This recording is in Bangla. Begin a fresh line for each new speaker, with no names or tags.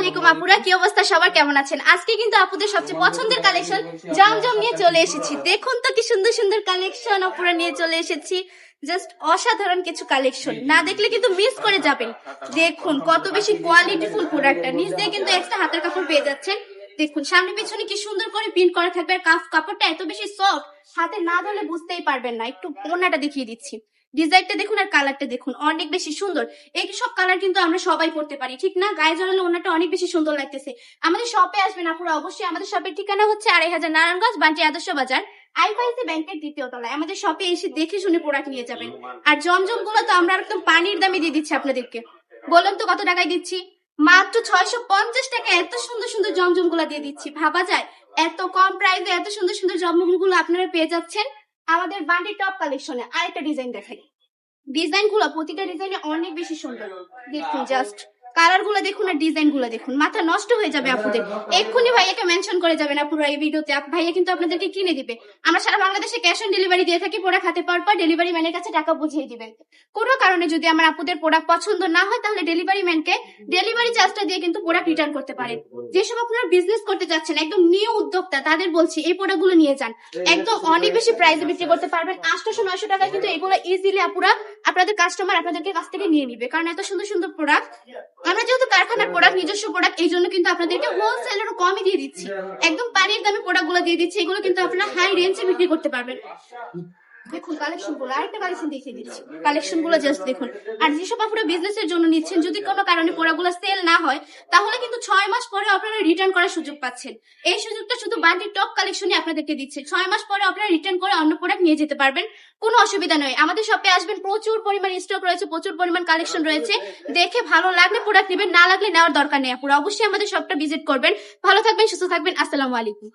আলাইকুম আপুরা, কি অবস্থা সবার, কেমন আছেন? আজকে কিন্তু আপুদের সবচেয়ে পছন্দের কালেকশন জমজম নিয়ে চলে এসেছি। দেখুন তো কি সুন্দর সুন্দর কালেকশন আপুরা নিয়ে চলে এসেছি। জাস্ট অসাধারণ কিছু কালেকশন, না দেখলে কিন্তু মিস করে যাবেন। দেখুন কত বেশি কোয়ালিটিফুল প্রোডাক্টটা, নিচ দিয়ে কিন্তু এক্সট্রা হাতের কাপড় পেয়ে যাচ্ছেন। দেখুন সামনে পিছনে কি সুন্দর করে প্রিন্ট করা থাকবে, আর কাপড়টা এত বেশি সফট, হাতে না ধরলে বুঝতেই পারবেন না। একটু ওড়নাটা দেখিয়ে দিচ্ছি, ডিজাইনটা দেখুন আর কালারটা দেখুন, অনেক বেশি সুন্দর। এই সব কালার কিন্তু আমরা সবাই পড়তে পারি, ঠিক না? গায়ে জড়ালে ওনাটা অনেক বেশি সুন্দর লাগতেছে। আমাদের শপে আসবেন আপুরা অবশ্যই। আমাদের শপের ঠিকানা হচ্ছে ২৫০০ নারায়ণগঞ্জ, বান্টি আদর্শ বাজার, আইফাইসি ব্যাংকের দ্বিতীয় তলায়। আমাদের শপে এসে দেখে শুনে প্রোডাক্ট নিয়ে যাবেন। আর জমজম গুলো তো আমরা একদম পানির দামে দিয়ে দিচ্ছি আপনাদেরকে। বলুন তো কত টাকায় দিচ্ছি? মাত্র ৬৫০ টাকা এত সুন্দর সুন্দর জমজম গুলা দিয়ে দিচ্ছি। ভাবা যায় এত কম প্রাইসে এত সুন্দর সুন্দর জমজম গুলো আপনারা পেয়ে যাচ্ছেন আমাদের বান্ডি টপ কালেকশনে। আরেকটা ডিজাইন দেখাই, ডিজাইন গুলো প্রতিটা ডিজাইনে অনেক বেশি সুন্দর। দেখুন জাস্ট কালার গুলো দেখুন আর ডিজাইন গুলো দেখুন, মাথা নষ্ট হয়ে যাবে আপুদের। এক্ষুনি ভাইয়াকে মেনশন করে যাবেন আপুরা এই ভিডিওতে, ভাইয়া কিন্তু আপনাদেরকে কিনে দিবে। আমরা সারা বাংলাদেশে ক্যাশ অন ডেলিভারি দিয়ে থাকি। প্রোডাক্ট হাতে পাওয়ার পর ডেলিভারি ম্যানের কাছে টাকা বুঝিয়ে দিবেন। কোনো কারণে যদি আমার আপুদের প্রোডাক্ট পছন্দ না হয়, তাহলে ডেলিভারি ম্যানকে ডেলিভারি চার্জটা দিয়ে কিন্তু প্রোডাক্ট রিটার্ন করতে পারেন। যেসব আপনারা বিজনেস করতে যাচ্ছেন, একদম নিউ উদ্যোক্তা, তাদের বলছি এই প্রোডাক্ট গুলো নিয়ে যান। একদম অনেক বেশি প্রাইসে বিক্রি করতে পারবেন। ৮০০-৯০০ টাকা কিন্তু এগুলো ইজিলি আপুরা আপনাদের কাস্টমার আপনাদেরকে কাছ থেকে নিয়ে নিবে, কারণ এত সুন্দর সুন্দর প্রোডাক্ট। আমরা যেহেতু কারখানার প্রোডাক্ট, নিজস্ব প্রোডাক্ট, এই জন্য কিন্তু আপনাদেরকে হোলসেলেরও কমই দিয়ে দিচ্ছি। একদম পানির দামে প্রোডাক্ট গুলো দিয়ে দিচ্ছি। এগুলো কিন্তু আপনারা হাই রেঞ্জে বিক্রি করতে পারবেন। দেখুন কালেকশন গুলো, আরেকটা কালেকশন দেখিয়ে দিচ্ছি। কালেকশন গুলো জাস্ট দেখুন। আর যেসব আপনারা বিজনেস এর জন্য নিচ্ছেন, যদি কোনো কারণে প্রোডাক্টগুলো সেল না হয়, তাহলে কিন্তু ৬ মাস পরে আপনারা রিটার্ন করার সুযোগ পাচ্ছেন। এই সুযোগটা শুধু বান্টি টপ কালেকশনই আপনাদেরকে দিচ্ছে। ৬ মাস পরে আপনারা রিটার্ন করে অন্য প্রোডাক্ট নিয়ে যেতে পারবেন, কোনো অসুবিধা নয়। আমাদের শপে আসবেন, প্রচুর পরিমাণ স্টক রয়েছে, প্রচুর পরিমাণ কালেকশন রয়েছে। দেখে ভালো লাগলে প্রোডাক্ট নেবেন, না লাগলে নেওয়ার দরকার নেই। আপুরা অবশ্যই আমাদের শপটা ভিজিট করবেন। ভালো থাকবেন, সুস্থ থাকবেন। আসসালামু আলাইকুম।